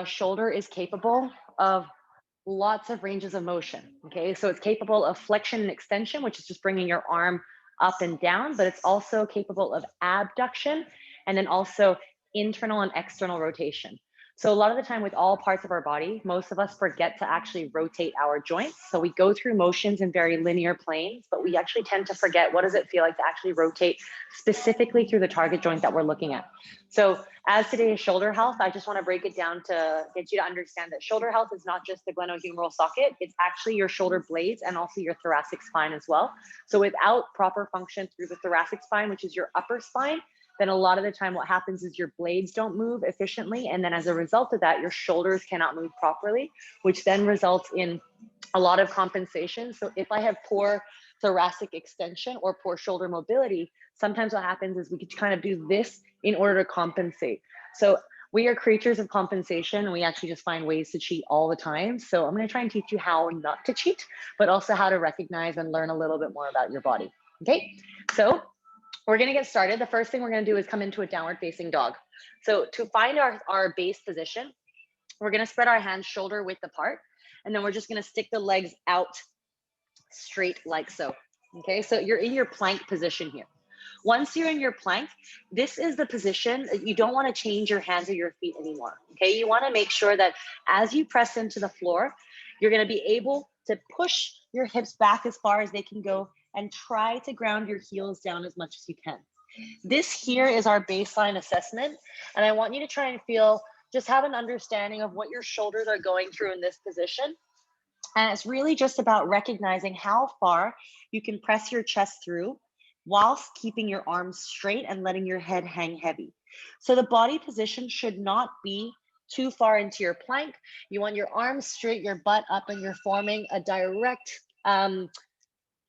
shoulder is capable of lots of ranges of motion. Okay, so it's capable of flexion and extension, which is just bringing your arm up and down, but it's also capable of abduction and then also internal and external rotation. So, a lot of the time, with all parts of our body, most of us forget to actually rotate our joints. So, we go through motions in very linear planes, but we actually tend to forget what does it feel like to actually rotate specifically through the target joint that we're looking at. So, as today is shoulder health, I just want to break it down to get you to understand that shoulder health is not just the glenohumeral socket, it's actually your shoulder blades and also your thoracic spine as well. So without proper function through the thoracic spine, which is your upper spine, then a lot of the time what happens is your blades don't move efficiently. And then as a result of that, your shoulders cannot move properly, which then results in a lot of compensation. So if I have poor thoracic extension or poor shoulder mobility, sometimes what happens is we could kind of do this in order to compensate. So we are creatures of compensation and we actually just find ways to cheat all the time. So I'm going to try and teach you how not to cheat, but also how to recognize and learn a little bit more about your body. Okay, so we're going to get started. The first thing we're going to do is come into a downward facing dog. So to find our base position, we're going to spread our hands shoulder width apart, and then we're just going to stick the legs out straight like so. Okay, so you're in your plank position here. Once you're in your plank, this is the position that you don't want to change your hands or your feet anymore. Okay, you want to make sure that as you press into the floor, you're going to be able to push your hips back as far as they can go and try to ground your heels down as much as you can. This here is our baseline assessment, and I want you to try and just have an understanding of what your shoulders are going through in this position. And it's really just about recognizing how far you can press your chest through whilst keeping your arms straight and letting your head hang heavy. So the body position should not be too far into your plank. You want your arms straight, your butt up, and you're forming a direct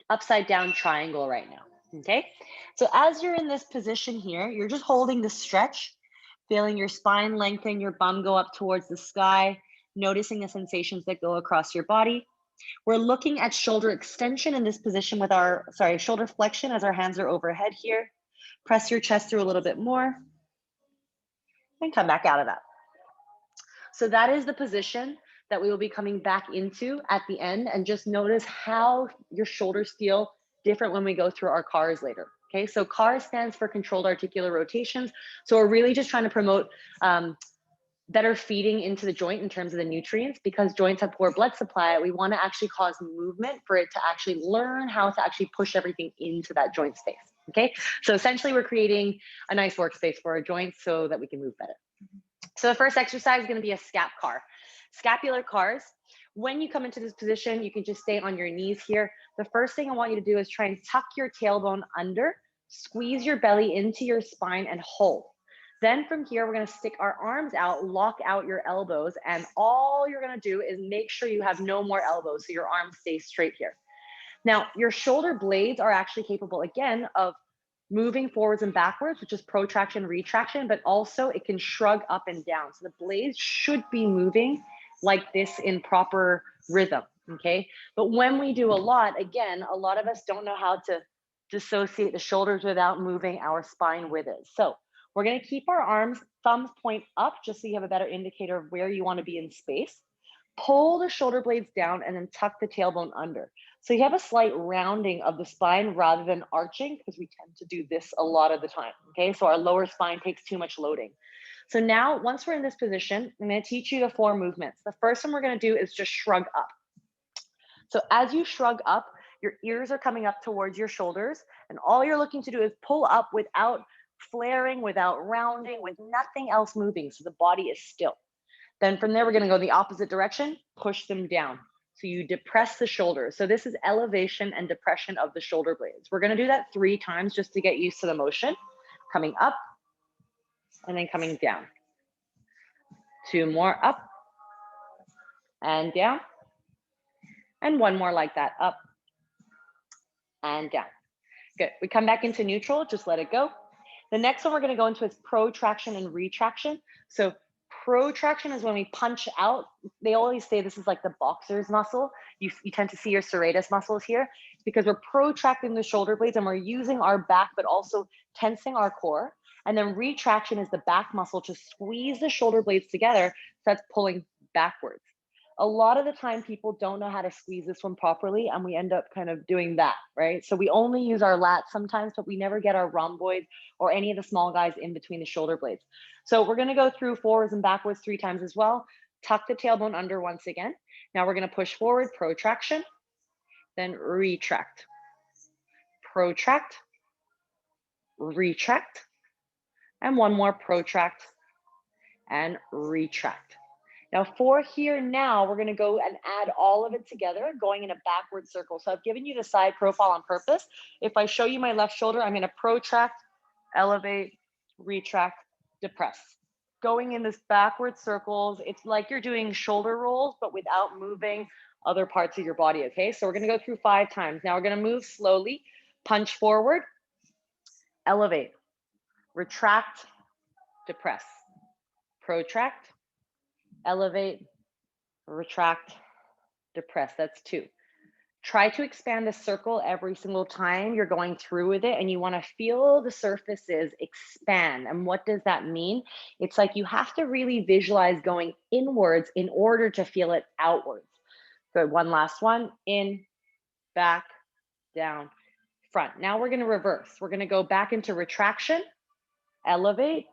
upside down triangle right now. Okay, so as you're in this position here, you're just holding the stretch, feeling your spine lengthen, your bum go up towards the sky, noticing the sensations that go across your body. We're looking at shoulder extension in this position with shoulder flexion as our hands are overhead here. Press your chest through a little bit more and come back out of that. So that is the position that we will be coming back into at the end, and just notice how your shoulders feel different when we go through our CARs later. Okay, so CAR stands for controlled articular rotations. So we're really just trying to promote better feeding into the joint in terms of the nutrients. Because joints have poor blood supply, we want to actually cause movement for it to actually learn how to actually push everything into that joint space. Okay, so essentially we're creating a nice workspace for our joints so that we can move better. So the first exercise is going to be a scap car. Scapular cars. When you come into this position, you can just stay on your knees here. The first thing I want you to do is try and tuck your tailbone under, squeeze your belly into your spine and hold. Then from here, we're going to stick our arms out, lock out your elbows, and all you're going to do is make sure you have no more elbows, so your arms stay straight here. Now, your shoulder blades are actually capable, again, of moving forwards and backwards, which is protraction, retraction, but also it can shrug up and down. So the blades should be moving like this in proper rhythm, okay? But when we do a lot, again, a lot of us don't know how to dissociate the shoulders without moving our spine with it. So we're gonna keep our arms, thumbs point up, just so you have a better indicator of where you wanna be in space. Pull the shoulder blades down and then tuck the tailbone under. So you have a slight rounding of the spine rather than arching, because we tend to do this a lot of the time, okay? So our lower spine takes too much loading. So now, once we're in this position, I'm gonna teach you the 4 movements. The first one we're gonna do is just shrug up. So as you shrug up, your ears are coming up towards your shoulders, and all you're looking to do is pull up without flaring, without rounding, with nothing else moving, so the body is still. Then from there, we're gonna go the opposite direction, push them down. So you depress the shoulders. So this is elevation and depression of the shoulder blades. We're gonna do that 3 times just to get used to the motion. Coming up and then coming down. 2 more up and down. And 1 more like that, up and down. Good, we come back into neutral, just let it go. The next one we're gonna go into is protraction and retraction. So Protraction is when we punch out. They always say this is like the boxer's muscle. You tend to see your serratus muscles here because we're protracting the shoulder blades and we're using our back, but also tensing our core. And then retraction is the back muscle to squeeze the shoulder blades together. So that's pulling backwards. A lot of the time people don't know how to squeeze this one properly and we end up kind of doing that, right? So we only use our lats sometimes, but we never get our rhomboids or any of the small guys in between the shoulder blades. So we're gonna go through forwards and backwards 3 times as well. Tuck the tailbone under once again. Now we're gonna push forward, protraction, then retract, protract, retract, and one more, protract and retract. Now for here now, we're gonna go and add all of it together, going in a backward circle. So I've given you the side profile on purpose. If I show you my left shoulder, I'm gonna protract, elevate, retract, depress. Going in this backward circles, it's like you're doing shoulder rolls, but without moving other parts of your body, okay? So we're gonna go through 5 times. Now we're gonna move slowly, punch forward, elevate, retract, depress, protract, elevate, retract, depress. That's 2. Try to expand the circle every single time you're going through with it and you want to feel the surfaces expand. And what does that mean? It's like you have to really visualize going inwards in order to feel it outwards. Good. One last one. In, back, down, front. Now we're going to reverse. We're going to go back into retraction, elevate,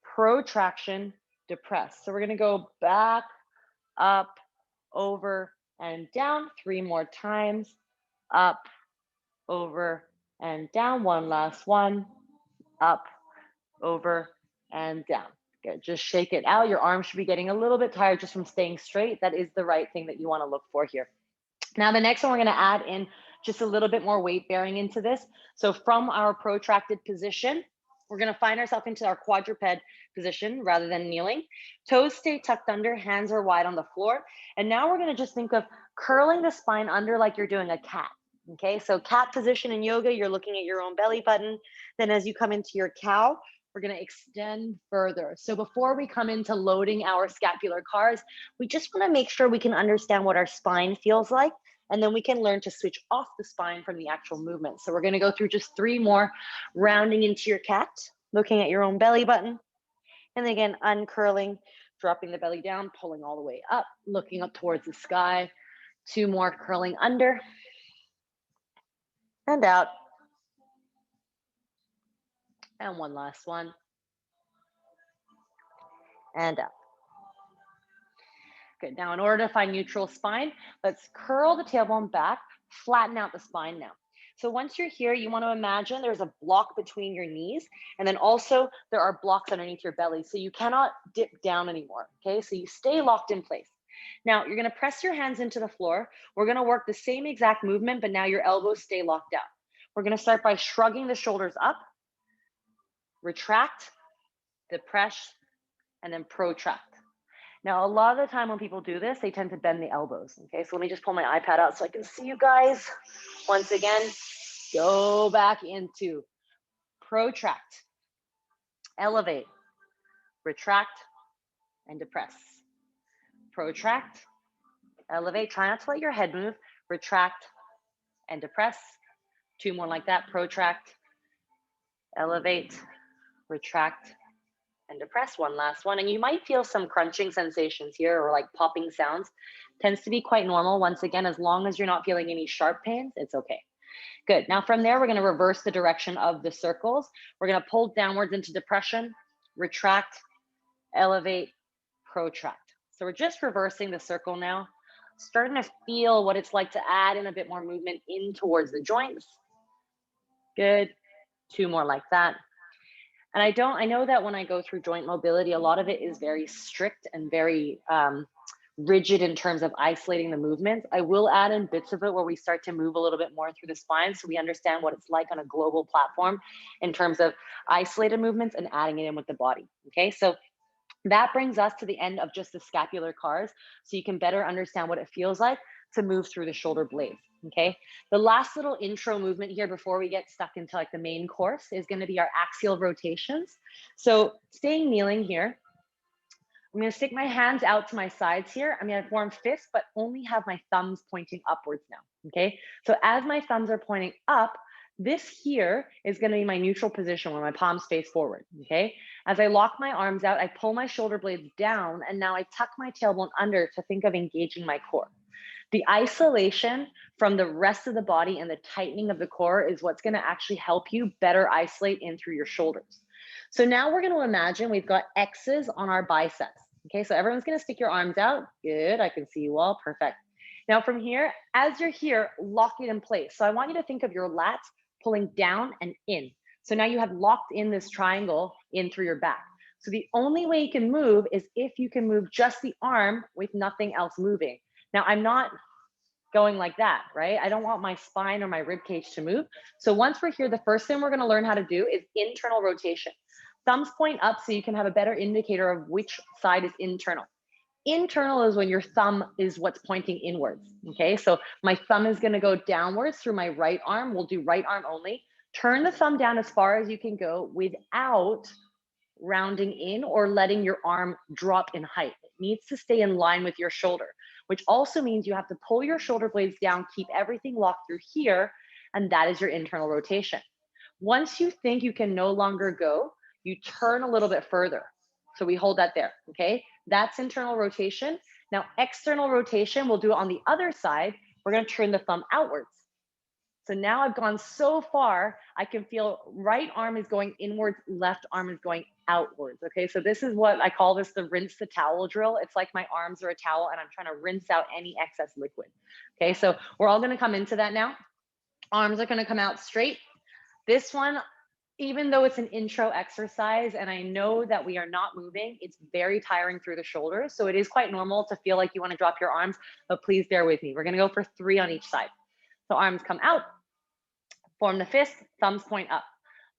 protraction, depress. So we're going to go back, up, over, and down 3 more times. Up, over, and down. One last one. Up, over, and down. Good. Just shake it out. Your arms should be getting a little bit tired just from staying straight. That is the right thing that you want to look for here. Now, the next one, we're going to add in just a little bit more weight bearing into this. So from our protracted position, we're going to find ourselves into our quadruped position rather than kneeling. Toes stay tucked under, hands are wide on the floor. And now we're going to just think of curling the spine under like you're doing a cat. Okay, so cat position in yoga, you're looking at your own belly button. Then as you come into your cow, we're going to extend further. So before we come into loading our scapular cars, we just want to make sure we can understand what our spine feels like. And then we can learn to switch off the spine from the actual movement. So we're going to go through just 3 more, rounding into your cat, looking at your own belly button. And then again, uncurling, dropping the belly down, pulling all the way up, looking up towards the sky. 2 more, curling under and out. And one last one. And out. Good. Now, in order to find neutral spine, let's curl the tailbone back, flatten out the spine now. So once you're here, you want to imagine there's a block between your knees, and then also there are blocks underneath your belly. So you cannot dip down anymore. Okay. So you stay locked in place. Now you're going to press your hands into the floor. We're going to work the same exact movement, but now your elbows stay locked out. We're going to start by shrugging the shoulders up, retract, depress, and then protract. Now, a lot of the time when people do this, they tend to bend the elbows. Okay, so let me just pull my iPad out so I can see you guys. Once again, go back into protract, elevate, retract, and depress. Protract, elevate. Try not to let your head move. Retract and depress. 2 more like that. Protract, elevate, retract, and depress. One last one. And you might feel some crunching sensations here or like popping sounds. Tends to be quite normal. Once again, as long as you're not feeling any sharp pains, it's okay. Good. Now from there, we're going to reverse the direction of the circles. We're going to pull downwards into depression, retract, elevate, protract. So we're just reversing the circle now, starting to feel what it's like to add in a bit more movement in towards the joints. Good. 2 more like that. And I know that when I go through joint mobility, a lot of it is very strict and very rigid in terms of isolating the movements. I will add in bits of it where we start to move a little bit more through the spine so we understand what it's like on a global platform in terms of isolated movements and adding it in with the body. Okay, so that brings us to the end of just the scapular cars so you can better understand what it feels like to move through the shoulder blades. Okay, the last little intro movement here before we get stuck into like the main course is going to be our axial rotations. So staying kneeling here, I'm gonna stick my hands out to my sides here. I'm gonna form fists, but only have my thumbs pointing upwards now, okay? So as my thumbs are pointing up, this here is gonna be my neutral position where my palms face forward, okay? As I lock my arms out, I pull my shoulder blades down, and now I tuck my tailbone under to think of engaging my core. The isolation from the rest of the body and the tightening of the core is what's going to actually help you better isolate in through your shoulders. So now we're going to imagine we've got X's on our biceps. Okay, so everyone's going to stick your arms out. Good, I can see you all. Perfect. Now from here, as you're here, lock it in place. So I want you to think of your lats pulling down and in. So now you have locked in this triangle in through your back. So the only way you can move is if you can move just the arm with nothing else moving. Now, I'm not going like that, right? I don't want my spine or my rib cage to move. So once we're here, the first thing we're going to learn how to do is internal rotation. Thumbs point up so you can have a better indicator of which side is internal. Internal is when your thumb is what's pointing inwards, okay? So my thumb is going to go downwards through my right arm. We'll do right arm only. Turn the thumb down as far as you can go without rounding in or letting your arm drop in height. It needs to stay in line with your shoulder, which also means you have to pull your shoulder blades down, keep everything locked through here, and that is your internal rotation. Once you think you can no longer go, you turn a little bit further. So we hold that there, okay? That's internal rotation. Now, external rotation, we'll do it on the other side. We're gonna turn the thumb outwards. So now I've gone so far, I can feel right arm is going inwards, left arm is going outwards. Okay, so this is what I call this the rinse the towel drill. It's like my arms are a towel and I'm trying to rinse out any excess liquid. Okay, so we're all gonna come into that now. Arms are gonna come out straight. This one, even though it's an intro exercise and I know that we are not moving, it's very tiring through the shoulders. So it is quite normal to feel like you wanna drop your arms, but please bear with me. We're gonna go for 3 on each side. So arms come out, form the fist, thumbs point up.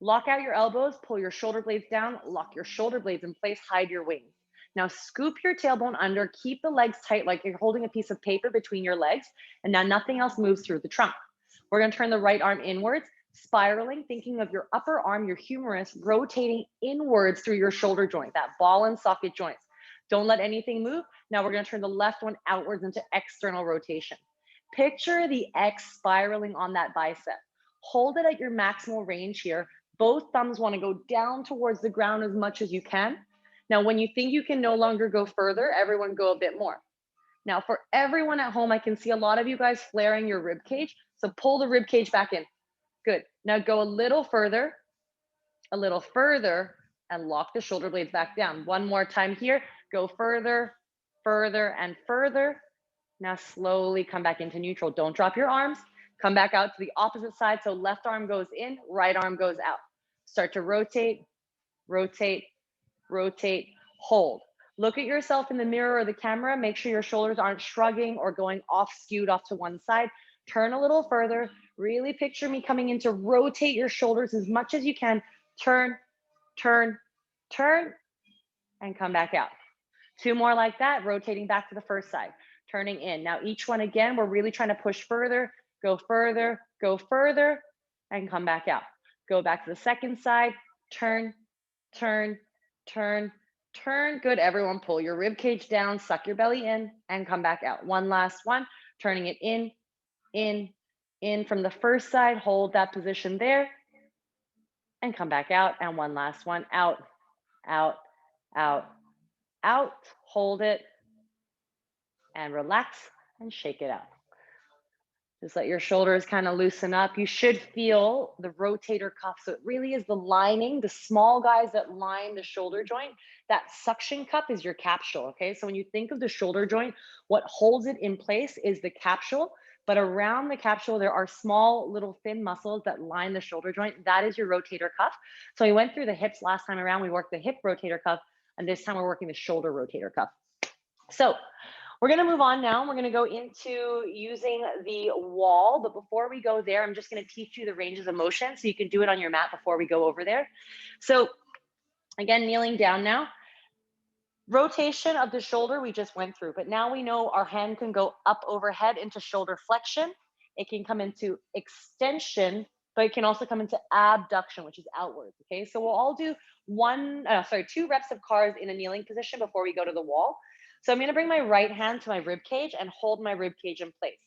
Lock out your elbows, pull your shoulder blades down, lock your shoulder blades in place, hide your wings. Now scoop your tailbone under, keep the legs tight like you're holding a piece of paper between your legs, and now nothing else moves through the trunk. We're gonna turn the right arm inwards, spiraling, thinking of your upper arm, your humerus, rotating inwards through your shoulder joint, that ball and socket joints. Don't let anything move. Now we're gonna turn the left one outwards into external rotation. Picture the X spiraling on that bicep. Hold it at your maximal range here. Both thumbs want to go down towards the ground as much as you can. Now, when you think you can no longer go further, everyone go a bit more. Now, for everyone at home, I can see a lot of you guys flaring your rib cage. So pull the rib cage back in. Good. Now go a little further, and lock the shoulder blades back down. One more time here. Go further, further, and further. Now slowly come back into neutral. Don't drop your arms. Come back out to the opposite side. So left arm goes in, right arm goes out. Start to rotate, rotate, rotate, hold. Look at yourself in the mirror or the camera. Make sure your shoulders aren't shrugging or going off, skewed off to one side. Turn a little further. Really picture me coming in to rotate your shoulders as much as you can. Turn, turn, turn, and come back out. 2 more like that, rotating back to the first side, turning in. Now each one again, we're really trying to push further, go further, and come back out. Go back to the second side, turn, turn, turn, turn. Good, everyone pull your rib cage down, suck your belly in, and come back out. One last one, turning it in from the first side, hold that position there, and come back out. And one last one, out, out, out, out, hold it, and relax and shake it out. Just let your shoulders kind of loosen up. You should feel the rotator cuff. So it really is the lining, the small guys that line the shoulder joint. That suction cup is your capsule, okay? So when you think of the shoulder joint, what holds it in place is the capsule, but around the capsule, there are small little thin muscles that line the shoulder joint. That is your rotator cuff. So we went through the hips last time around. We worked the hip rotator cuff, and this time we're working the shoulder rotator cuff. So we're going to move on now. We're going to go into using the wall. But before we go there, I'm just going to teach you the ranges of motion so you can do it on your mat before we go over there. So again, kneeling down now. Rotation of the shoulder we just went through, but now we know our hand can go up overhead into shoulder flexion. It can come into extension, but it can also come into abduction, which is outwards. Okay, so we'll all do two reps of cars in a kneeling position before we go to the wall. So I'm going to bring my right hand to my rib cage and hold my rib cage in place.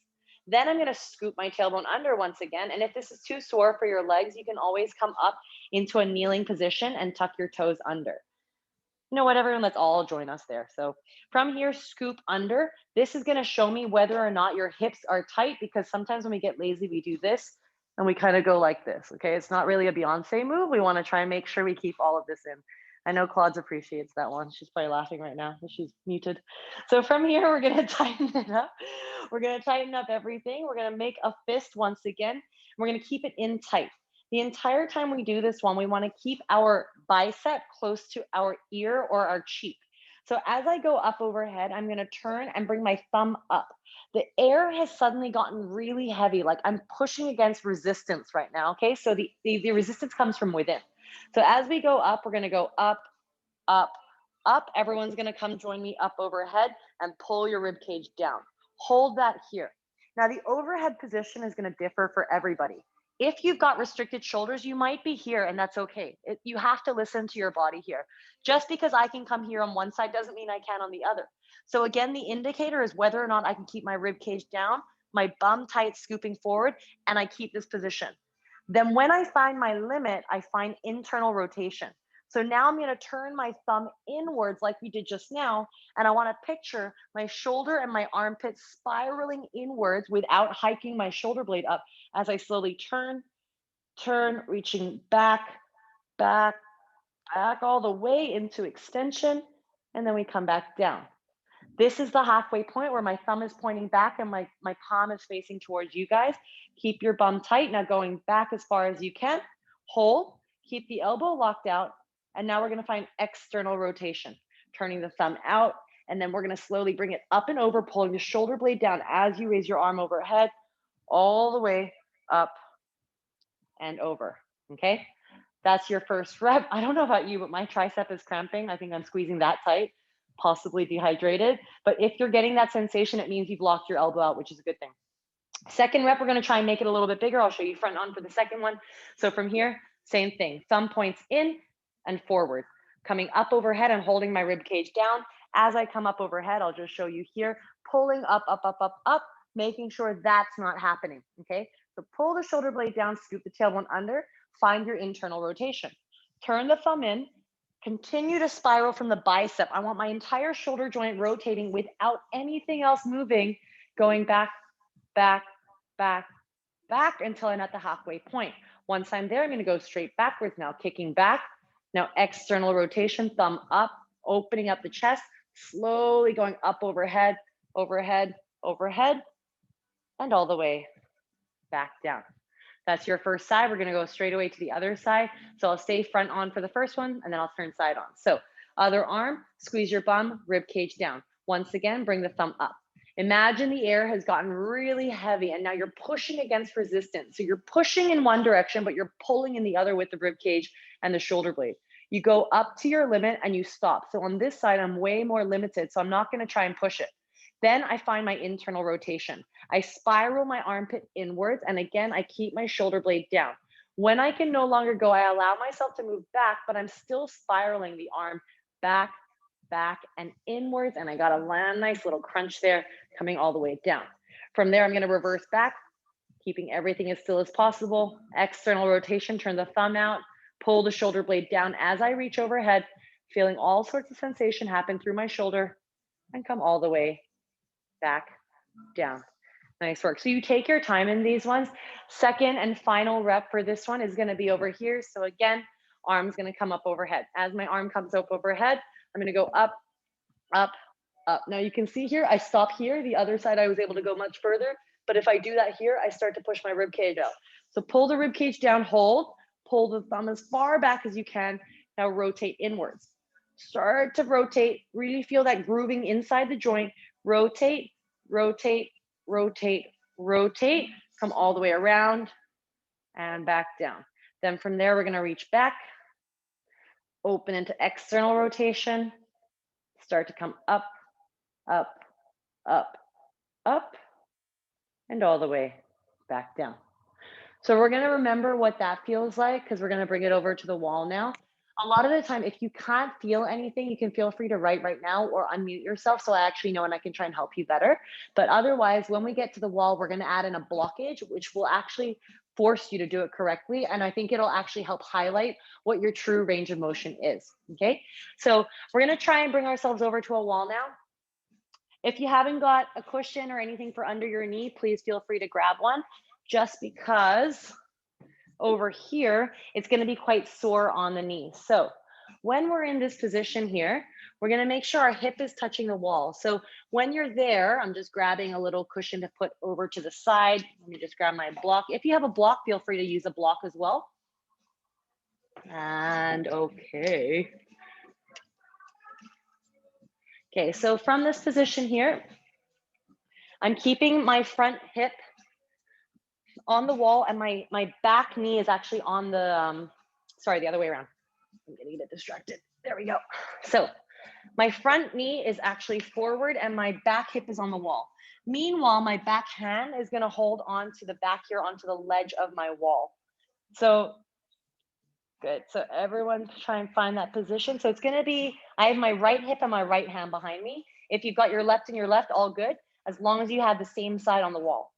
Then I'm going to scoop my tailbone under once again. And if this is too sore for your legs, you can always come up into a kneeling position and tuck your toes under. You know what, everyone, let's all join us there. So from here, scoop under. This is going to show me whether or not your hips are tight, because sometimes when we get lazy, we do this and we kind of go like this. Okay. It's not really a Beyonce move. We want to try and make sure we keep all of this in. I know Claude appreciates that one. She's probably laughing right now, but she's muted. So from here, we're going to tighten it up. We're going to tighten up everything. We're going to make a fist once again. We're going to keep it in tight. The entire time we do this one, we want to keep our bicep close to our ear or our cheek. So as I go up overhead, I'm going to turn and bring my thumb up. The air has suddenly gotten really heavy, like I'm pushing against resistance right now. Okay, so the resistance comes from within. So as we go up, we're going to go up, up, up. Everyone's going to come join me up overhead and pull your rib cage down. Hold that here. Now the overhead position is going to differ for everybody. If you've got restricted shoulders, you might be here, and that's okay. You have to listen to your body here. Just because I can come here on one side doesn't mean I can on the other. So again, the indicator is whether or not I can keep my rib cage down, my bum tight scooping forward, and I keep this position. Then when I find my limit, I find internal rotation. So now I'm going to turn my thumb inwards like we did just now, and I want to picture my shoulder and my armpit spiraling inwards without hiking my shoulder blade up as I slowly turn, reaching back, back, back all the way into extension, and then we come back down. This is the halfway point where my thumb is pointing back and my palm is facing towards you guys. Keep your bum tight. Now going back as far as you can. Hold, keep the elbow locked out. And now we're going to find external rotation, turning the thumb out. And then we're going to slowly bring it up and over, pulling the shoulder blade down as you raise your arm overhead, all the way up and over. Okay. That's your first rep. I don't know about you, but my tricep is cramping. I think I'm squeezing that tight, possibly dehydrated. But if you're getting that sensation, it means you've locked your elbow out, which is a good thing. Second rep, we're going to try and make it a little bit bigger. I'll show you front on for the second one. So from here, same thing. Thumb points in and forward, coming up overhead and holding my rib cage down. As I come up overhead, I'll just show you here, pulling up, up, up, up, up, making sure that's not happening. Okay. So pull the shoulder blade down, scoop the tailbone under, find your internal rotation. Turn the thumb in, continue to spiral from the bicep. I want my entire shoulder joint rotating without anything else moving, going back, back, back, back until I'm at the halfway point. Once I'm there, I'm going to go straight backwards now, kicking back. Now external rotation, thumb up, opening up the chest, slowly going up overhead, overhead, overhead, and all the way back down. That's your first side. We're going to go straight away to the other side. So I'll stay front on for the first one, and then I'll turn side on. So other arm, squeeze your bum, rib cage down. Once again, bring the thumb up. Imagine the air has gotten really heavy and now you're pushing against resistance. So you're pushing in one direction, but you're pulling in the other with the rib cage and the shoulder blade. You go up to your limit and you stop. So on this side, I'm way more limited. So I'm not going to try and push it. Then I find my internal rotation. I spiral my armpit inwards, and again, I keep my shoulder blade down. When I can no longer go, I allow myself to move back, but I'm still spiraling the arm back, back, and inwards, and I got a nice little crunch there, coming all the way down. From there, I'm going to reverse back, keeping everything as still as possible. External rotation, turn the thumb out, pull the shoulder blade down as I reach overhead, feeling all sorts of sensation happen through my shoulder, and come all the way back, down. Nice work. So you take your time in these ones. Second and final rep for this one is going to be over here. So again, arm's going to come up overhead. As my arm comes up overhead, I'm going to go up, up, up. Now you can see here, I stop here. The other side, I was able to go much further. But if I do that here, I start to push my rib cage out. So pull the rib cage down, hold, pull the thumb as far back as you can. Now rotate inwards. Start to rotate, really feel that grooving inside the joint. Rotate, rotate, rotate, rotate, come all the way around and back down. Then from there, we're going to reach back, open into external rotation, start to come up, up, up, up, and all the way back down. So we're going to remember what that feels like because we're going to bring it over to the wall now. A lot of the time, if you can't feel anything, you can feel free to write right now or unmute yourself so I actually know and I can try and help you better. But otherwise, when we get to the wall, we're going to add in a blockage, which will actually force you to do it correctly. And I think it'll actually help highlight what your true range of motion is. Okay. So we're going to try and bring ourselves over to a wall now. If you haven't got a cushion or anything for under your knee, please feel free to grab one, just because over here, it's going to be quite sore on the knee. So when we're in this position here, we're going to make sure our hip is touching the wall. So when you're there, I'm just grabbing a little cushion to put over to the side. Let me just grab my block. If you have a block, feel free to use a block as well. And okay. Okay, so from this position here, I'm keeping my front hip on the wall and my back knee is actually on the, sorry, the other way around. I'm getting a bit distracted. There we go. So my front knee is actually forward and my back hip is on the wall. Meanwhile, my back hand is going to hold on to the back here onto the ledge of my wall. So good. So everyone try and find that position. So it's going to be, I have my right hip and my right hand behind me. If you've got your left and your left, all good, as long as you have the same side on the wall.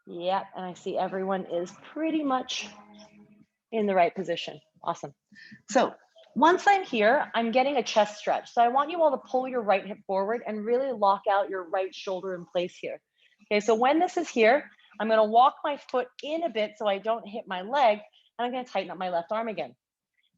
Yeah, and I see everyone is pretty much in the right position. Awesome. So once I'm here, I'm getting a chest stretch. So I want you all to pull your right hip forward and really lock out your right shoulder in place here. Okay, so when this is here, I'm gonna walk my foot in a bit so I don't hit my leg, and I'm gonna tighten up my left arm again.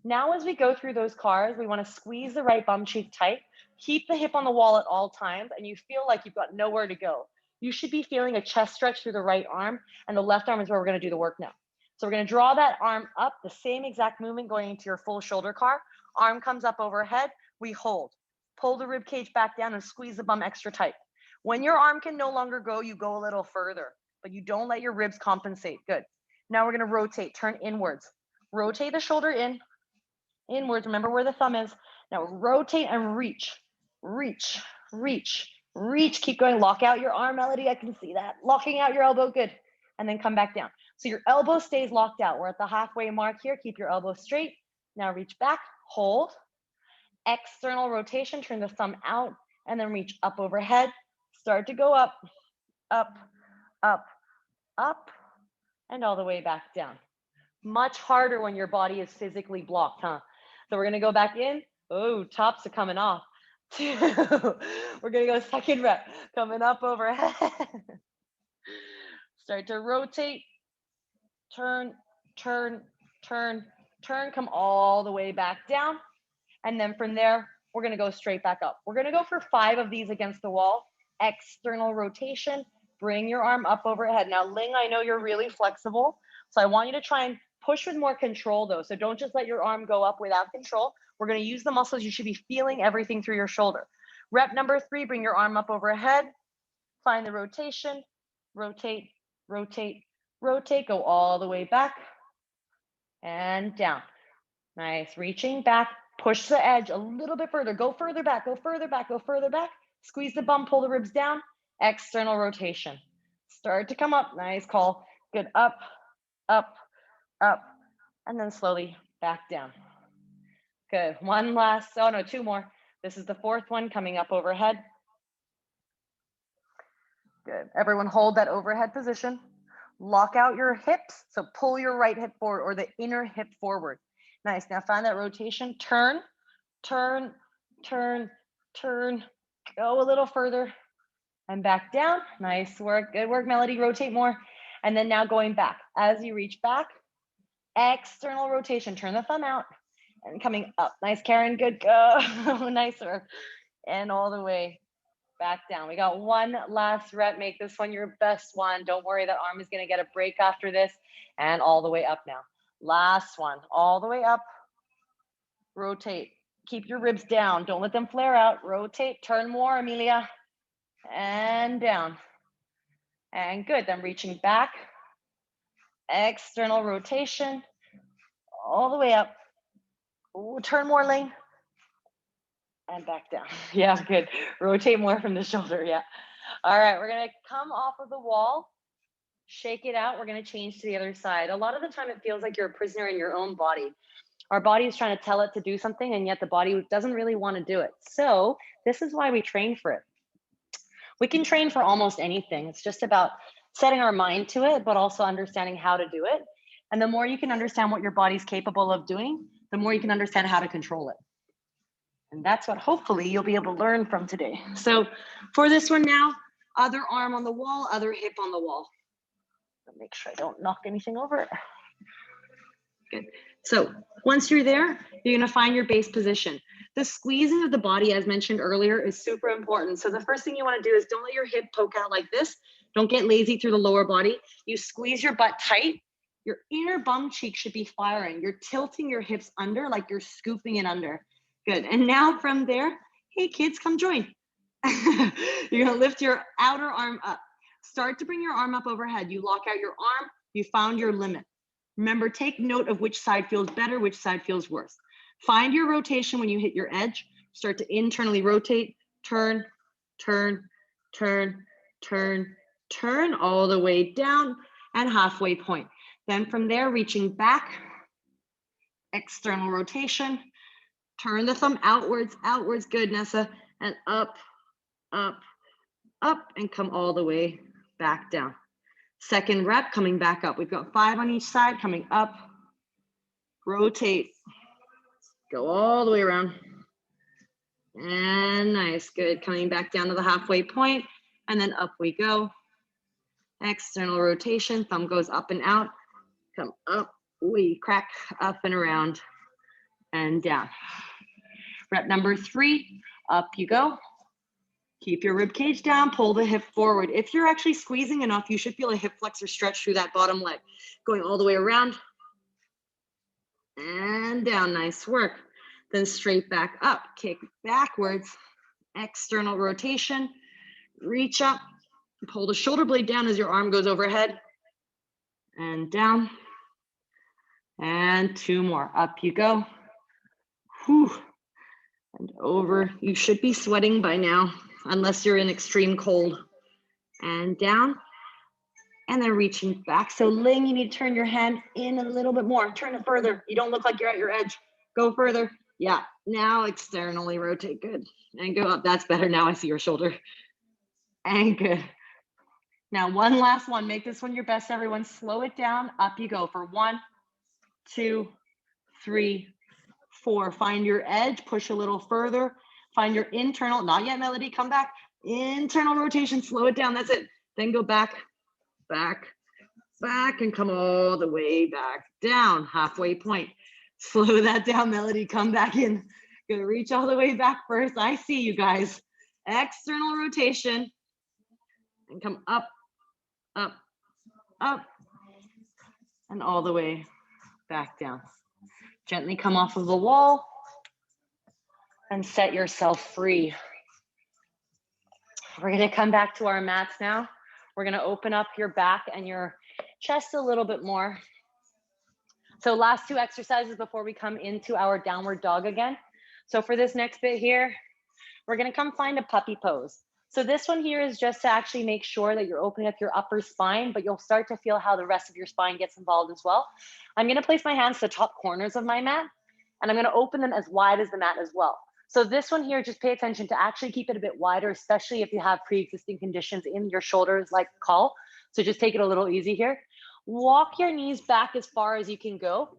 Now, as we go through those cars, we wanna squeeze the right bum cheek tight, keep the hip on the wall at all times, and you feel like you've got nowhere to go. You should be feeling a chest stretch through the right arm, and the left arm is where we're gonna do the work now. So we're gonna draw that arm up, the same exact movement going into your full shoulder car. Arm comes up overhead, we hold. Pull the rib cage back down and squeeze the bum extra tight. When your arm can no longer go, you go a little further, but you don't let your ribs compensate. Good. Now we're gonna rotate, turn inwards. Rotate the shoulder in, inwards, remember where the thumb is. Now rotate and reach, reach, reach, reach. Keep going, lock out your arm, Melody, I can see that. Locking out your elbow, good. And then come back down. So your elbow stays locked out. We're at the halfway mark here. Keep your elbow straight. Now reach back, hold. External rotation, turn the thumb out, and then reach up overhead. Start to go up, up, up, up, and all the way back down. Much harder when your body is physically blocked, huh? So we're gonna go back in. Oh, tops are coming off. 2. We're gonna go second rep, coming up overhead. Start to rotate, turn, turn, turn, turn, come all the way back down. And then from there, we're gonna go straight back up. We're gonna go for 5 of these against the wall. External rotation, bring your arm up overhead. Now, Ling, I know you're really flexible, so I want you to try and push with more control though. So don't just let your arm go up without control. We're gonna use the muscles. You should be feeling everything through your shoulder. Rep number 3, bring your arm up overhead. Find the rotation, rotate, rotate, rotate, go all the way back and down. Nice, reaching back, push the edge a little bit further, go further back, go further back, go further back, squeeze the bum, pull the ribs down, external rotation. Start to come up, nice call, good, up, up, up, and then slowly back down. Good, one last, oh no, 2 more. This is the 4th one coming up overhead. Good, everyone hold that overhead position. Lock out your hips, so pull your right hip forward or the inner hip forward. Nice, now find that rotation, turn, turn, turn, turn, go a little further and back down. Nice work, good work, Melody, rotate more. And then now going back, as you reach back, external rotation, turn the thumb out and coming up. Nice, Karen, good, go, nice work. And all the way back down. We got one last rep. Make this one your best one. Don't worry, that arm is gonna get a break after this. And all the way up now. Last one, all the way up. Rotate, keep your ribs down. Don't let them flare out. Rotate, turn more, Amelia. And down. And good, then reaching back. External rotation, all the way up. Ooh, turn more, Ling. And back down. Yeah, good. Rotate more from the shoulder, yeah. All right, we're gonna come off of the wall, shake it out. We're gonna change to the other side. A lot of the time it feels like you're a prisoner in your own body. Our body is trying to tell it to do something, and yet the body doesn't really want to do it. So this is why we train for it. We can train for almost anything. It's just about setting our mind to it, but also understanding how to do it. And the more you can understand what your body's capable of doing, the more you can understand how to control it. And that's what hopefully you'll be able to learn from today. So for this one now, other arm on the wall, other hip on the wall. Make sure I don't knock anything over. Good. So once you're there, you're going to find your base position. The squeezing of the body, as mentioned earlier, is super important. So the first thing you want to do is don't let your hip poke out like this. Don't get lazy through the lower body. You squeeze your butt tight. Your inner bum cheek should be firing. You're tilting your hips under like you're scooping it under. Good. And now from there, hey kids, come join. You're going to lift your outer arm up. Start to bring your arm up overhead. You lock out your arm. You found your limit. Remember, take note of which side feels better, which side feels worse. Find your rotation when you hit your edge. Start to internally rotate, turn, turn, turn, turn, turn, all the way down and halfway point. Then from there, reaching back, external rotation, turn the thumb outwards, outwards, good, Nessa, and up, up, up, and come all the way back down. Second rep, coming back up. We've got 5 on each side, coming up, rotate, go all the way around. And nice, good. Coming back down to the halfway point, and then up we go. External rotation, thumb goes up and out. Come up, we crack up and around and down. Rep number 3, up you go. Keep your rib cage down, pull the hip forward. If you're actually squeezing enough, you should feel a hip flexor stretch through that bottom leg. Going all the way around and down, nice work. Then straight back up, kick backwards, external rotation, reach up, pull the shoulder blade down as your arm goes overhead and down. And 2 more, up you go. Whew. And over, you should be sweating by now, unless you're in extreme cold. And down, and then reaching back. So Ling, you need to turn your hand in a little bit more. Turn it further. You don't look like you're at your edge. Go further. Yeah, now externally rotate, good. And go up, that's better. Now I see your shoulder. And good. Now one last one, make this one your best, everyone. Slow it down, up you go for 1, 2, 3, 4. Find your edge, push a little further. Find your internal, not yet Melody, come back. Internal rotation, slow it down, that's it. Then go back, back, back, and come all the way back down, halfway point. Slow that down, Melody, come back in. Gonna reach all the way back first. I see you guys. External rotation, and come up, up, up, and all the way back down. Gently come off of the wall and set yourself free. We're gonna come back to our mats now. We're gonna open up your back and your chest a little bit more. So last 2 exercises before we come into our downward dog again. So for this next bit here, we're gonna come find a puppy pose. So this one here is just to actually make sure that you're opening up your upper spine, but you'll start to feel how the rest of your spine gets involved as well. I'm gonna place my hands to the top corners of my mat, and I'm gonna open them as wide as the mat as well. So this one here, just pay attention to actually keep it a bit wider, especially if you have pre-existing conditions in your shoulders like call. So just take it a little easy here. Walk your knees back as far as you can go.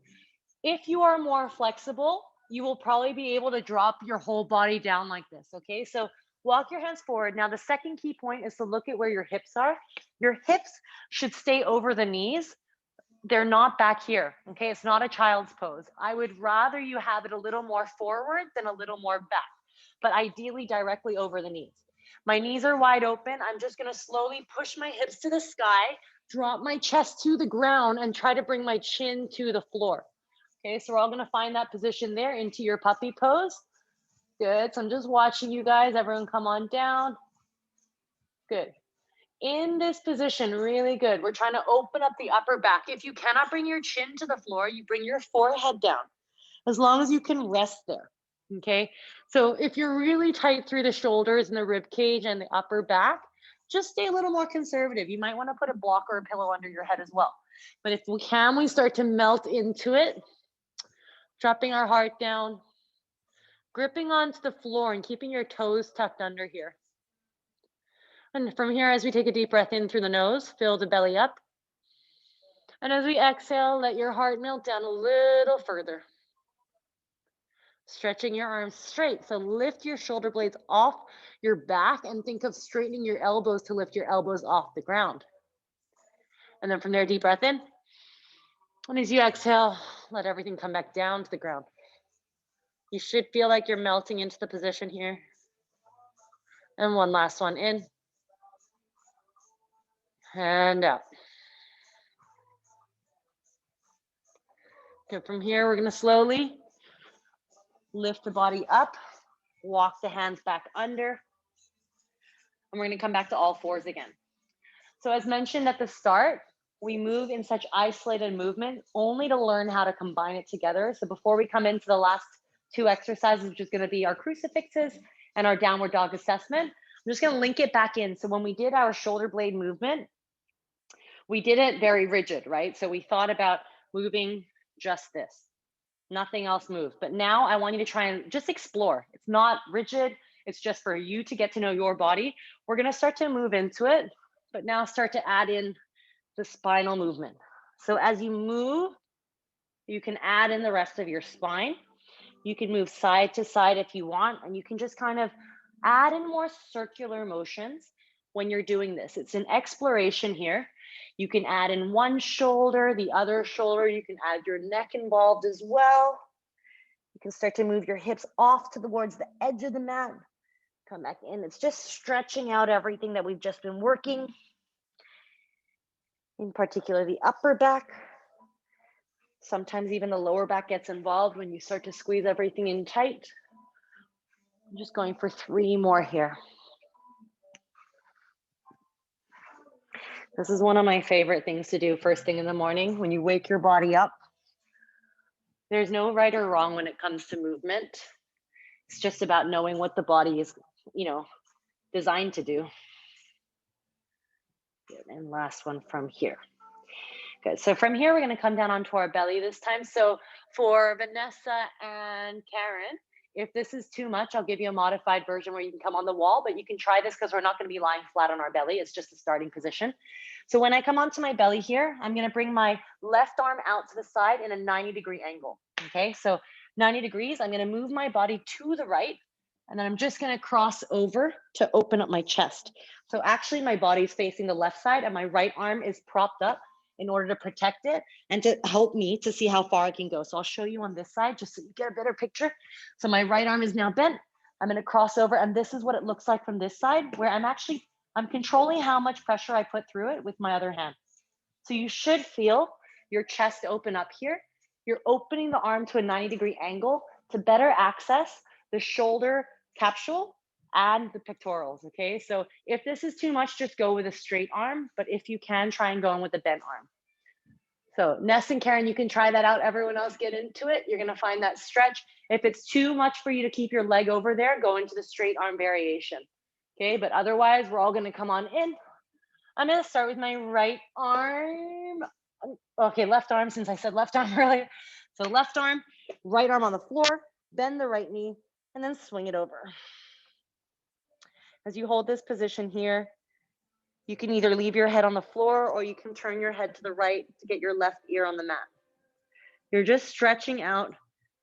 If you are more flexible, you will probably be able to drop your whole body down like this, okay? So walk your hands forward. Now, the second key point is to look at where your hips are. Your hips should stay over the knees. They're not back here, okay? It's not a child's pose. I would rather you have it a little more forward than a little more back, but ideally directly over the knees. My knees are wide open. I'm just gonna slowly push my hips to the sky, drop my chest to the ground, and try to bring my chin to the floor. Okay, so we're all gonna find that position there into your puppy pose. Good, so I'm just watching you guys. Everyone come on down. Good. In this position, really good. We're trying to open up the upper back. If you cannot bring your chin to the floor, you bring your forehead down, as long as you can rest there, okay? So if you're really tight through the shoulders and the rib cage and the upper back, just stay a little more conservative. You might wanna put a block or a pillow under your head as well. But if we can, we start to melt into it. Dropping our heart down, gripping onto the floor and keeping your toes tucked under here. And from here, as we take a deep breath in through the nose, fill the belly up. And as we exhale, let your heart melt down a little further. Stretching your arms straight. So lift your shoulder blades off your back and think of straightening your elbows to lift your elbows off the ground. And then from there, deep breath in. And as you exhale, let everything come back down to the ground. You should feel like you're melting into the position here. And one last one in and out. Okay, from here, we're going to slowly lift the body up, walk the hands back under, and we're going to come back to all fours again. So as mentioned at the start, we move in such isolated movement only to learn how to combine it together. So before we come into the last two exercises, which is going to be our crucifixes and our downward dog assessment, I'm just going to link it back in. So when we did our shoulder blade movement, we did it very rigid, right? So we thought about moving just this, nothing else moved. But now I want you to try and just explore. It's not rigid. It's just for you to get to know your body. We're going to start to move into it, but now start to add in the spinal movement. So as you move, you can add in the rest of your spine. You can move side to side if you want, and you can just kind of add in more circular motions when you're doing this. It's an exploration here. You can add in one shoulder, the other shoulder. You can add your neck involved as well. You can start to move your hips off towards the edge of the mat. Come back in. It's just stretching out everything that we've just been working. In particular, the upper back. Sometimes even the lower back gets involved when you start to squeeze everything in tight. I'm just going for 3 more here. This is one of my favorite things to do first thing in the morning when you wake your body up. There's no right or wrong when it comes to movement. It's just about knowing what the body is, designed to do. Good. And last one from here. Good. So from here, we're going to come down onto our belly this time. So for Vanessa and Karen, if this is too much, I'll give you a modified version where you can come on the wall, but you can try this because we're not going to be lying flat on our belly. It's just a starting position. So when I come onto my belly here, I'm going to bring my left arm out to the side in a 90-degree angle. Okay, so 90 degrees, I'm going to move my body to the right, and then I'm just going to cross over to open up my chest. So actually my body's facing the left side and my right arm is propped up in order to protect it and to help me to see how far I can go. So I'll show you on this side just so you get a better picture. So my right arm is now bent. I'm going to cross over, and this is what it looks like from this side, where I'm controlling how much pressure I put through it with my other hand. So you should feel your chest open up here. You're opening the arm to a 90-degree angle to better access the shoulder capsule and the pectorals, okay? So if this is too much, just go with a straight arm, but if you can, try and go in with a bent arm. So Ness and Karen, you can try that out. Everyone else get into it. You're gonna find that stretch. If it's too much for you to keep your leg over there, go into the straight arm variation, okay? But otherwise, we're all gonna come on in. I'm gonna start with my right arm. Okay, left arm, since I said left arm earlier. So left arm, right arm on the floor, bend the right knee, and then swing it over. As you hold this position here, you can either leave your head on the floor or you can turn your head to the right to get your left ear on the mat. You're just stretching out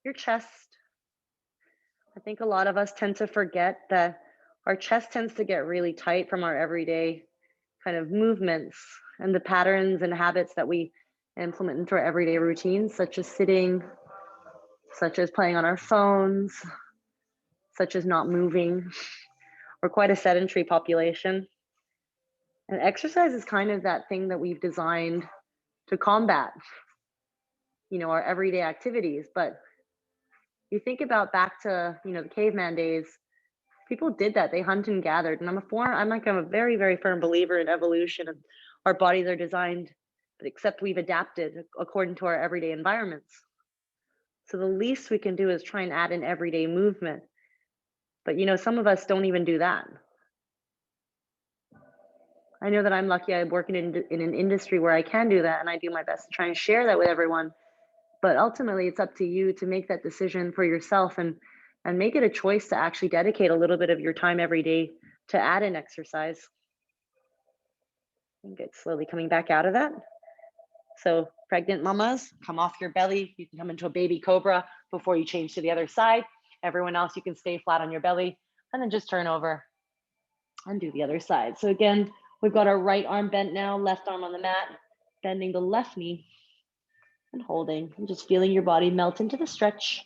your chest. I think a lot of us tend to forget that our chest tends to get really tight from our everyday kind of movements and the patterns and habits that we implement into our everyday routines, such as sitting, such as playing on our phones, such as not moving. We're quite a sedentary population. And exercise is kind of that thing that we've designed to combat, our everyday activities. But you think about back to, the caveman days, people did that. They hunted and gathered. And I'm a very, very firm believer in evolution, and our bodies are designed, except we've adapted according to our everyday environments. So the least we can do is try and add in everyday movement. But some of us don't even do that. I know that I'm lucky. I work in an industry where I can do that, and I do my best to try and share that with everyone. But ultimately, it's up to you to make that decision for yourself and make it a choice to actually dedicate a little bit of your time every day to add in exercise. And get slowly coming back out of that. So pregnant mamas, come off your belly. You can come into a baby cobra before you change to the other side. Everyone else, you can stay flat on your belly and then just turn over and do the other side. So again, we've got our right arm bent now, left arm on the mat, bending the left knee and holding and just feeling your body melt into the stretch.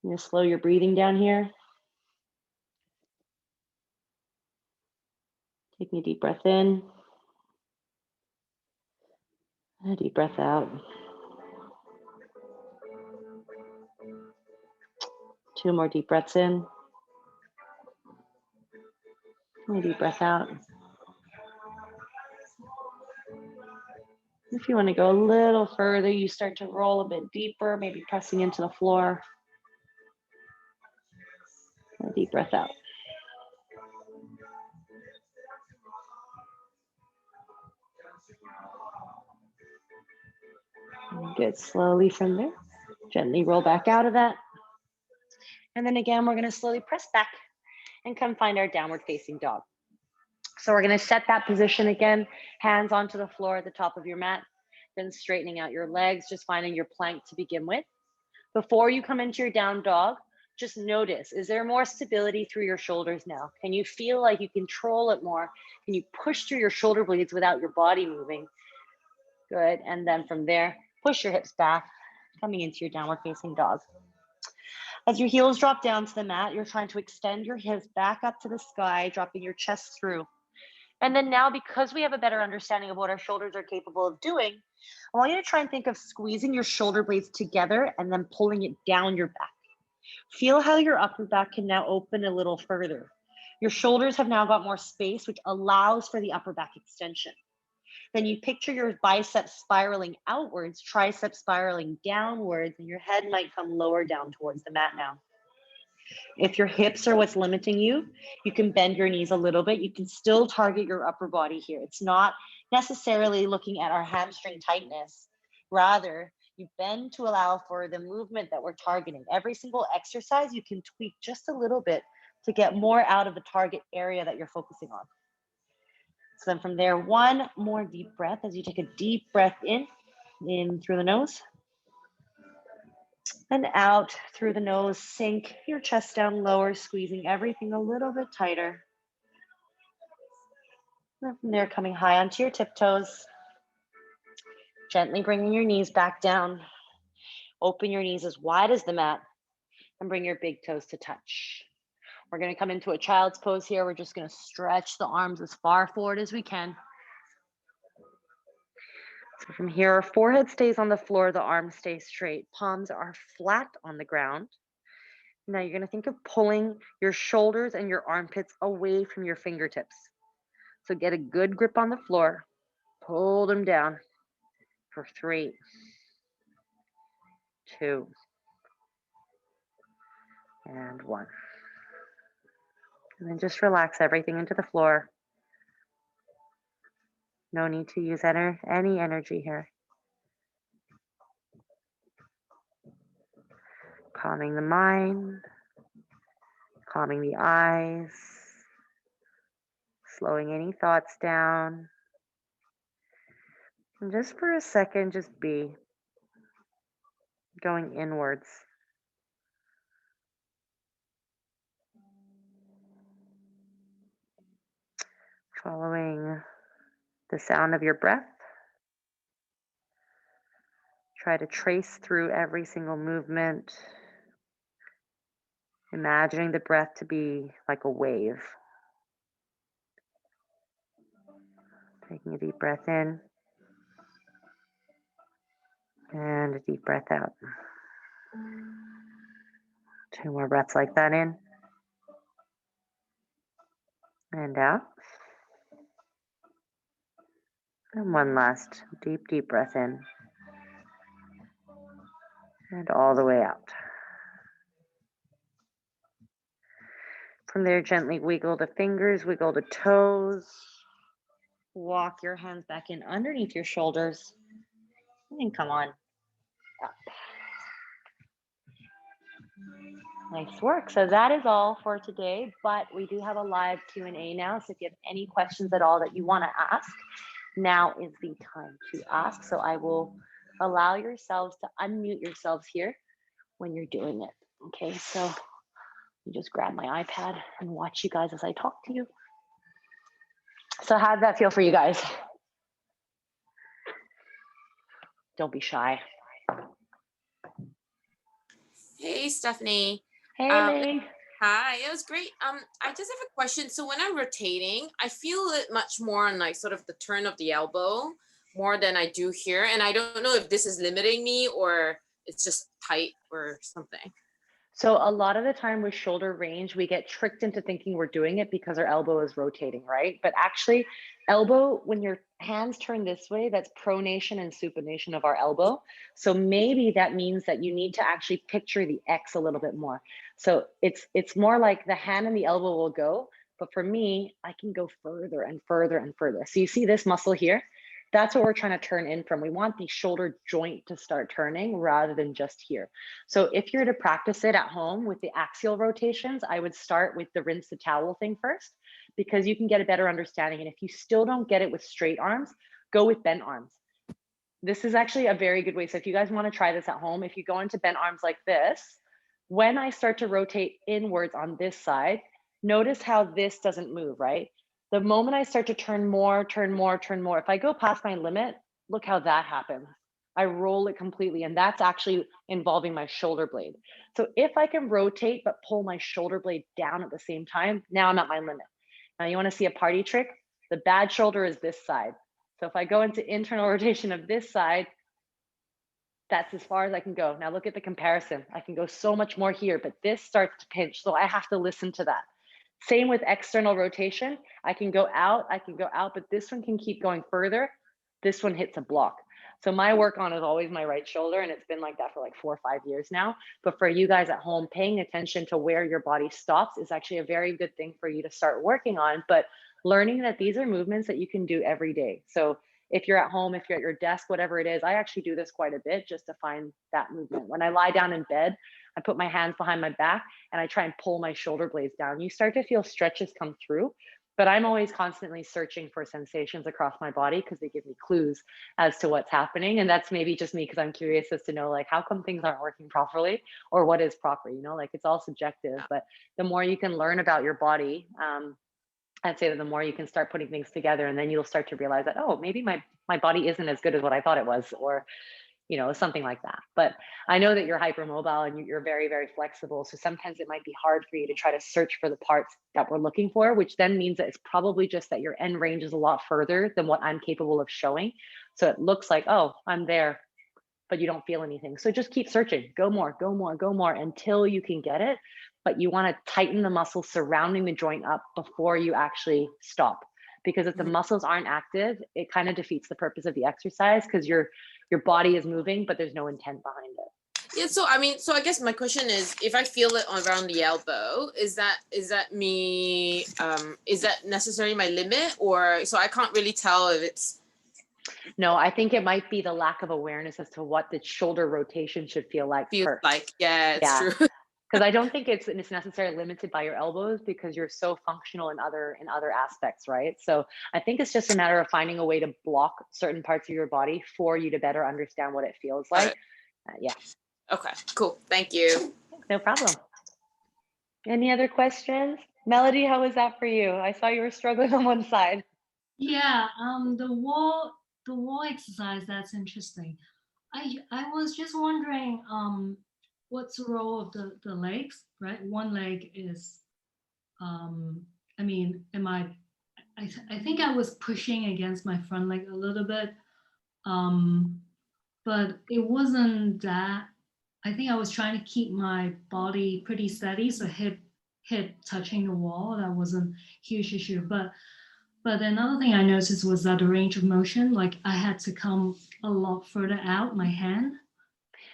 You're gonna slow your breathing down here. Taking a deep breath in, and a deep breath out. 2 more deep breaths in, and a deep breath out. If you want to go a little further, you start to roll a bit deeper, maybe pressing into the floor. A deep breath out. Good. Slowly from there, gently roll back out of that. And then again, we're going to slowly press back and come find our downward facing dog. So we're going to set that position again, hands onto the floor at the top of your mat, then straightening out your legs, just finding your plank to begin with. Before you come into your down dog, just notice, is there more stability through your shoulders now? Can you feel like you control it more? Can you push through your shoulder blades without your body moving? Good. And then from there, push your hips back, coming into your downward facing dog. As your heels drop down to the mat, you're trying to extend your hips back up to the sky, dropping your chest through. And then now, because we have a better understanding of what our shoulders are capable of doing, I want you to try and think of squeezing your shoulder blades together and then pulling it down your back. Feel how your upper back can now open a little further. Your shoulders have now got more space, which allows for the upper back extension. Then you picture your biceps spiraling outwards, triceps spiraling downwards, and your head might come lower down towards the mat now. If your hips are what's limiting you, you can bend your knees a little bit. You can still target your upper body here. It's not necessarily looking at our hamstring tightness. Rather, you bend to allow for the movement that we're targeting. Every single exercise, you can tweak just a little bit to get more out of the target area that you're focusing on. So then from there, one more deep breath as you take a deep breath in through the nose. And out through the nose, sink your chest down lower, squeezing everything a little bit tighter. And from there, coming high onto your tiptoes, gently bringing your knees back down. Open your knees as wide as the mat and bring your big toes to touch. We're going to come into a child's pose here. We're just going to stretch the arms as far forward as we can. So from here, our forehead stays on the floor, the arms stay straight, palms are flat on the ground. Now you're going to think of pulling your shoulders and your armpits away from your fingertips. So get a good grip on the floor, pull them down for 3, 2, and 1. And then just relax everything into the floor. No need to use any energy here. Calming the mind, calming the eyes, slowing any thoughts down. And just for a second, just be going inwards. Following the sound of your breath. Try to trace through every single movement, imagining the breath to be like a wave. Taking a deep breath in and a deep breath out. 2 more breaths like that in and out. And one last deep, deep breath in and all the way out. From there, gently wiggle the fingers, wiggle the toes. Walk your hands back in underneath your shoulders and come on up. Nice work. So that is all for today, but we do have a live Q&A now. So if you have any questions at all that you want to ask, now is the time to ask. So I will allow yourselves to unmute yourselves here when you're doing it. Okay, so you just grab my iPad and watch you guys as I talk to you. So how did that feel for you guys? Don't be shy. Hey, Stephanie. Hey, Ling. Hi, it was great. I just have a question. So when I'm rotating, I feel it much more on like sort of the turn of the elbow more than I do here. And I don't know if this is limiting me or it's just tight or something. So a lot of the time with shoulder range, we get tricked into thinking we're doing it because our elbow is rotating, right? But actually, elbow, when your hands turn this way, that's pronation and supination of our elbow. So maybe that means that you need to actually picture the X a little bit more. So it's more like the hand and the elbow will go, but for me, I can go further and further and further. So you see this muscle here? That's what we're trying to turn in from. We want the shoulder joint to start turning rather than just here. So if you're to practice it at home with the axial rotations, I would start with the rinse the towel thing first, because you can get a better understanding. And if you still don't get it with straight arms, go with bent arms. This is actually a very good way. So if you guys want to try this at home, if you go into bent arms like this, when I start to rotate inwards on this side, notice how this doesn't move, right? The moment I start to turn more, if I go past my limit, look how that happens. I roll it completely, and that's actually involving my shoulder blade. So if I can rotate but pull my shoulder blade down at the same time, now I'm at my limit. Now you want to see a party trick? The bad shoulder is this side. So if I go into internal rotation of this side, that's as far as I can go. Now look at the comparison. I can go so much more here, but this starts to pinch, so I have to listen to that. Same with external rotation. I can go out, but this one can keep going further. This one hits a block. So my work on is always my right shoulder, and it's been like that for like 4 or 5 years now. But for you guys at home, paying attention to where your body stops is actually a very good thing for you to start working on, but learning that these are movements that you can do every day. So if you're at home, if you're at your desk, whatever it is, I actually do this quite a bit just to find that movement. When I lie down in bed, I put my hands behind my back and I try and pull my shoulder blades down. You start to feel stretches come through, but I'm always constantly searching for sensations across my body because they give me clues as to what's happening. And that's maybe just me because I'm curious as to know, like, how come things aren't working properly or what is proper, you know, like it's all subjective. But the more you can learn about your body, I'd say that the more you can start putting things together, and then you'll start to realize that, oh, maybe my body isn't as good as what I thought it was, or you know, something like that. But I know that you're hypermobile and you're very, very flexible. So sometimes it might be hard for you to try to search for the parts that we're looking for, which then means that it's probably just that your end range is a lot further than what I'm capable of showing. So it looks like, oh, I'm there, but you don't feel anything. So just keep searching, go more, go more, go more until you can get it. But you want to tighten the muscles surrounding the joint up before you actually stop. Because if the muscles aren't active, it kind of defeats the purpose of the exercise because your body is moving, but there's no intent behind it. Yeah, so I mean, so I guess my question is, if I feel it around the elbow, is that me? Is that necessarily my limit, or so I can't really tell if it's? No, I think it might be the lack of awareness as to what the shoulder rotation should feel like first. Yeah, it's true. Because I don't think it's necessarily limited by your elbows because you're so functional in other aspects, right? So I think it's just a matter of finding a way to block certain parts of your body for you to better understand what it feels like. Yeah. Okay, cool. Thank you. No problem. Any other questions? Melody, how was that for you? I saw you were struggling on one side. Yeah, the wall exercise, that's interesting. I was just wondering, what's the role of the legs, right? One leg is, I mean, I think I was pushing against my front leg a little bit, but it wasn't that. I think I was trying to keep my body pretty steady, so hip touching the wall, that wasn't a huge issue. But another thing I noticed was that the range of motion, like I had to come a lot further out my hand.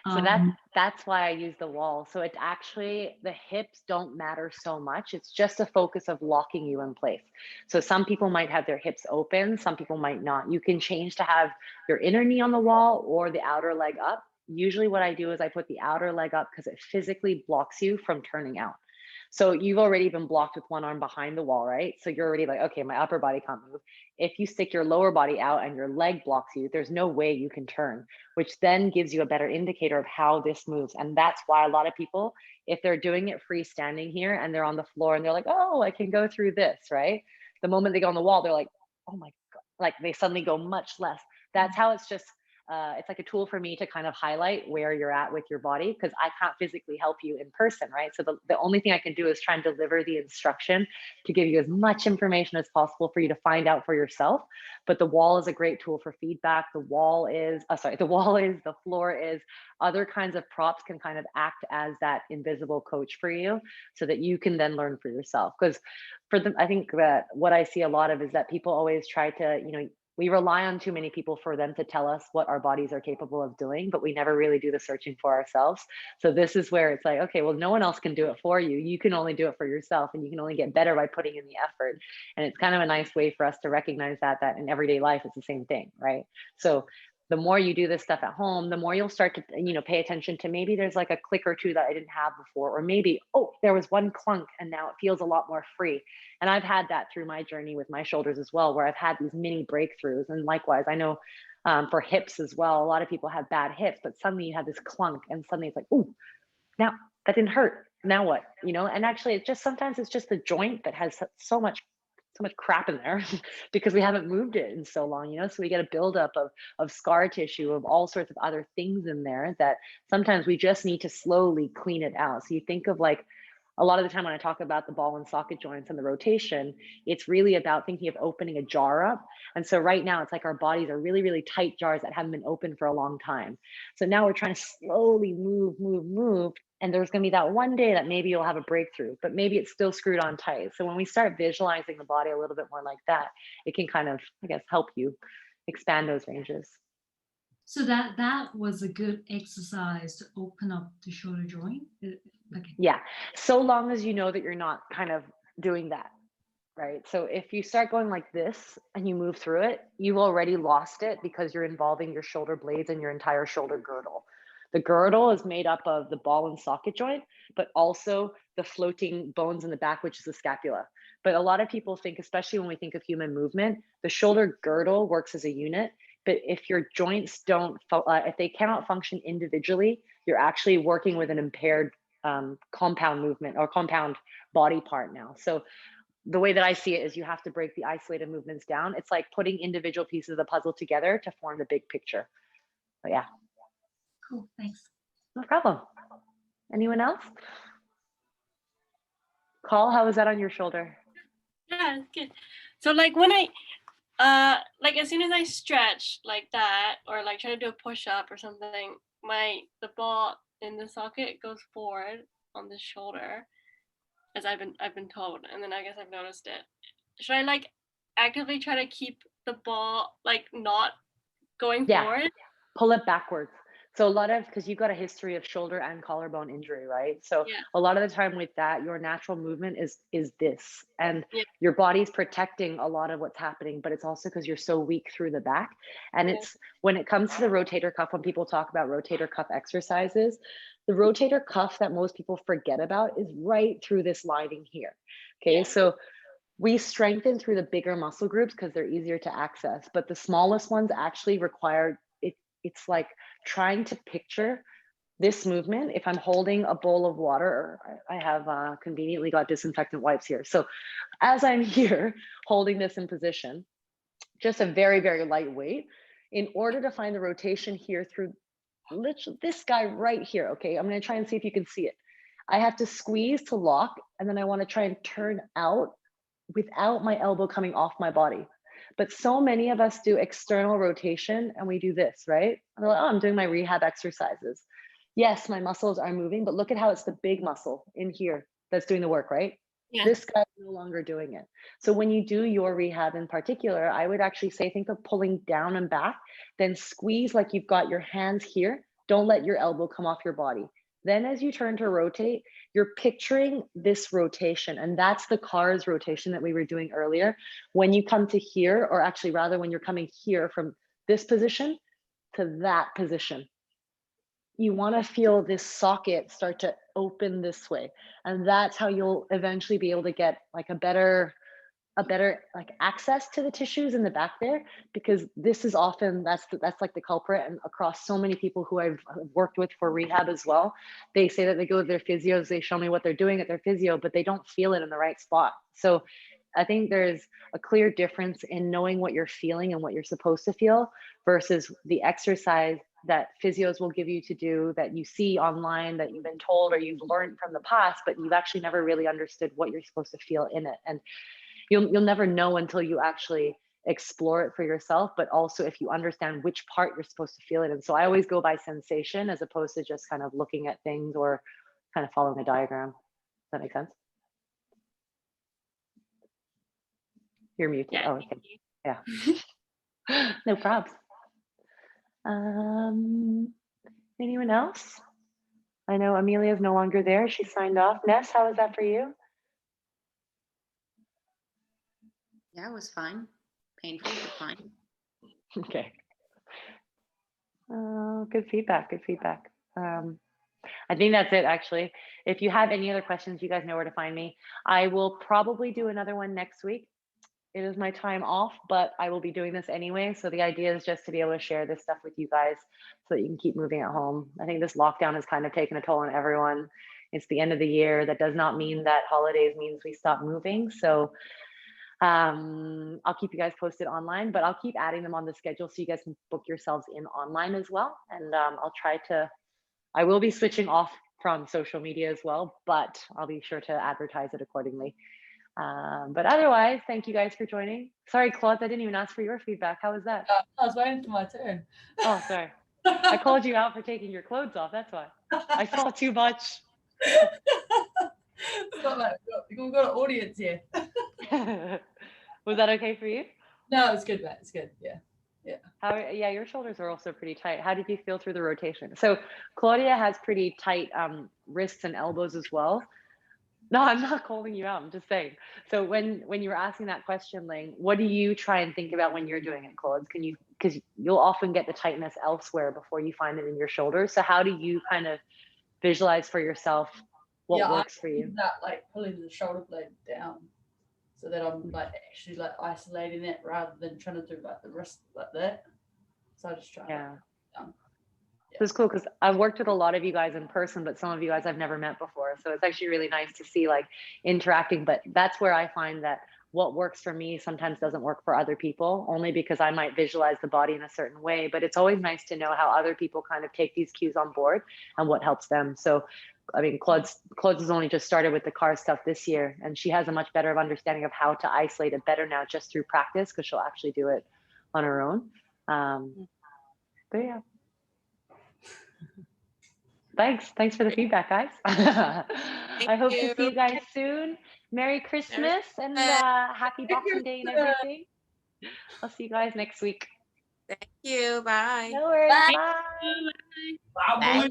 So That's why I use the wall. So it's actually the hips don't matter so much. It's just a focus of locking you in place. So some people might have their hips open, some people might not. You can change to have your inner knee on the wall or the outer leg up. Usually what I do is I put the outer leg up because it physically blocks you from turning out. So you've already been blocked with one arm behind the wall, right? So you're already like, okay, my upper body can't move. If you stick your lower body out and your leg blocks you, there's no way you can turn, which then gives you a better indicator of how this moves. And that's why a lot of people, if they're doing it freestanding here and they're on the floor and they're like, oh, I can go through this, right? The moment they go on the wall, they're like, oh my God, like they suddenly go much less. That's how it's like a tool for me to kind of highlight where you're at with your body because I can't physically help you in person, right? So the only thing I can do is try and deliver the instruction to give you as much information as possible for you to find out for yourself. But the wall is a great tool for feedback. The floor is, other kinds of props can kind of act as that invisible coach for you so that you can then learn for yourself. Because for them, I think that what I see a lot of is that people always try to, we rely on too many people for them to tell us what our bodies are capable of doing, but we never really do the searching for ourselves. So this is where it's like, okay, well, no one else can do it for you. You can only do it for yourself, and you can only get better by putting in the effort. And it's kind of a nice way for us to recognize that in everyday life, it's the same thing, right? So the more you do this stuff at home, the more you'll start to, pay attention to maybe there's like a click or two that I didn't have before, or maybe, oh, there was one clunk and now it feels a lot more free. And I've had that through my journey with my shoulders as well, where I've had these mini breakthroughs. And likewise, I know for hips as well, a lot of people have bad hips, but suddenly you have this clunk and suddenly it's like, oh, now that didn't hurt. Now what? And actually sometimes it's just the joint that has so much crap in there because we haven't moved it in so long, so we get a buildup of scar tissue, of all sorts of other things in there that sometimes we just need to slowly clean it out. So you think of like a lot of the time when I talk about the ball and socket joints and the rotation, it's really about thinking of opening a jar up. And so right now it's like our bodies are really, really tight jars that haven't been open for a long time. So now we're trying to slowly move. And there's going to be that one day that maybe you'll have a breakthrough, but maybe it's still screwed on tight. So when we start visualizing the body a little bit more like that, it can kind of, I guess, help you expand those ranges. So that was a good exercise to open up the shoulder joint. Okay. Yeah. So long as you know that you're not kind of doing that, right? So if you start going like this and you move through it, you've already lost it because you're involving your shoulder blades and your entire shoulder girdle. The girdle is made up of the ball and socket joint, but also the floating bones in the back, which is the scapula. But a lot of people think, especially when we think of human movement, the shoulder girdle works as a unit. But if your joints if they cannot function individually, you're actually working with an impaired compound movement or compound body part now. So the way that I see it is you have to break the isolated movements down. It's like putting individual pieces of the puzzle together to form the big picture. But yeah. Cool, thanks. No problem. Anyone else? Call, how was that on your shoulder? Yeah, it's good. So like when like as soon as I stretch like that or like try to do a push up or something, the ball in the socket goes forward on the shoulder, as I've been told, and then I guess I've noticed it. Should I like actively try to keep the ball like not going forward? Pull it backwards. So because you've got a history of shoulder and collarbone injury, right? So Yeah. a lot of the time with that, your natural movement is this, and your body's protecting a lot of what's happening, but it's also because you're so weak through the back. And it's when it comes to the rotator cuff, when people talk about rotator cuff exercises, the rotator cuff that most people forget about is right through this lining here. Okay, so we strengthen through the bigger muscle groups because they're easier to access, but the smallest ones actually require it. It's like trying to picture this movement. If I'm holding a bowl of water, I have conveniently got disinfectant wipes here. So as I'm here holding this in position, just a very, very light weight, in order to find the rotation here through literally this guy right here. Okay, I'm going to try and see if you can see it. I have to squeeze to lock, and then I want to try and turn out without my elbow coming off my body. But so many of us do external rotation and we do this, right? And they're like, oh, I'm doing my rehab exercises. Yes, my muscles are moving, but look at how it's the big muscle in here that's doing the work, right? Yeah. This guy's no longer doing it. So when you do your rehab in particular, I would actually say, think of pulling down and back, then squeeze like you've got your hands here, Don't let your elbow come off your body. Then as you turn to rotate, you're picturing this rotation, and that's the cars rotation that we were doing earlier. When you come to here, or actually rather when you're coming here from this position to that position, you want to feel this socket start to open this way. And that's how you'll eventually be able to get like a better like access to the tissues in the back there, because this is often that's like the culprit. And across so many people who I've worked with for rehab as well, they say that they go to their physios, they show me what they're doing at their physio, but they don't feel it in the right spot. So I think there's a clear difference in knowing what you're feeling and what you're supposed to feel versus the exercise that physios will give you to do, that you see online, that you've been told or you've learned from the past, but you've actually never really understood what you're supposed to feel in it. And you'll never know until you actually explore it for yourself, but also if you understand which part you're supposed to feel it in. So I always go by sensation as opposed to just kind of looking at things or kind of following a diagram. Does that make sense? You're muted. Yeah, Oh, okay. Yeah. No probs. Anyone else? I know Amelia's no longer there. She signed off. Ness, how was that for you? Yeah, it was fine. Painful, but fine. Okay. Good feedback. Good feedback. I think that's it, actually. If you have any other questions, you guys know where to find me. I will probably do another one next week. It is my time off, but I will be doing this anyway. So the idea is just to be able to share this stuff with you guys so that you can keep moving at home. I think this lockdown has kind of taken a toll on everyone. It's the end of the year. That does not mean that holidays means we stop moving. So I'll keep you guys posted online, but I'll keep adding them on the schedule so you guys can book yourselves in online as well. And I will be switching off from social media as well, but I'll be sure to advertise it accordingly. But otherwise, thank you guys for joining. Sorry, Claude, I didn't even ask for your feedback. How was that? I was waiting for my turn. Oh, sorry. I called you out for taking your clothes off. That's why. I saw too much. It's not like we've got an audience here. Was that okay for you? No, it's good, Matt. It's good. Yeah. Yeah, your shoulders are also pretty tight. How did you feel through the rotation? So Claudia has pretty tight wrists and elbows as well. No, I'm not calling you out. I'm just saying. So when you were asking that question, Ling, what do you try and think about when you're doing it, Claude? Because you'll often get the tightness elsewhere before you find it in your shoulders. So how do you kind of visualize for yourself what works for you? That like pulling the shoulder blade down, so that I'm like actually like isolating it rather than trying to do like the wrist like that. So I just try. Yeah. It's cool because I've worked with a lot of you guys in person, but some of you guys I've never met before. So it's actually really nice to see like interacting. But that's where I find that what works for me sometimes doesn't work for other people, only because I might visualize the body in a certain way. But it's always nice to know how other people kind of take these cues on board and what helps them. So, I mean, Claude's has only just started with the car stuff this year, and she has a much better understanding of how to isolate it better now just through practice, because she'll actually do it on her own. But yeah. Thanks for the feedback, guys. I hope to see you guys soon. Merry Christmas and happy Boxing Day and everything. I'll see you guys next week. Thank you. Bye. No worries. Bye. Bye. Wow, Bye.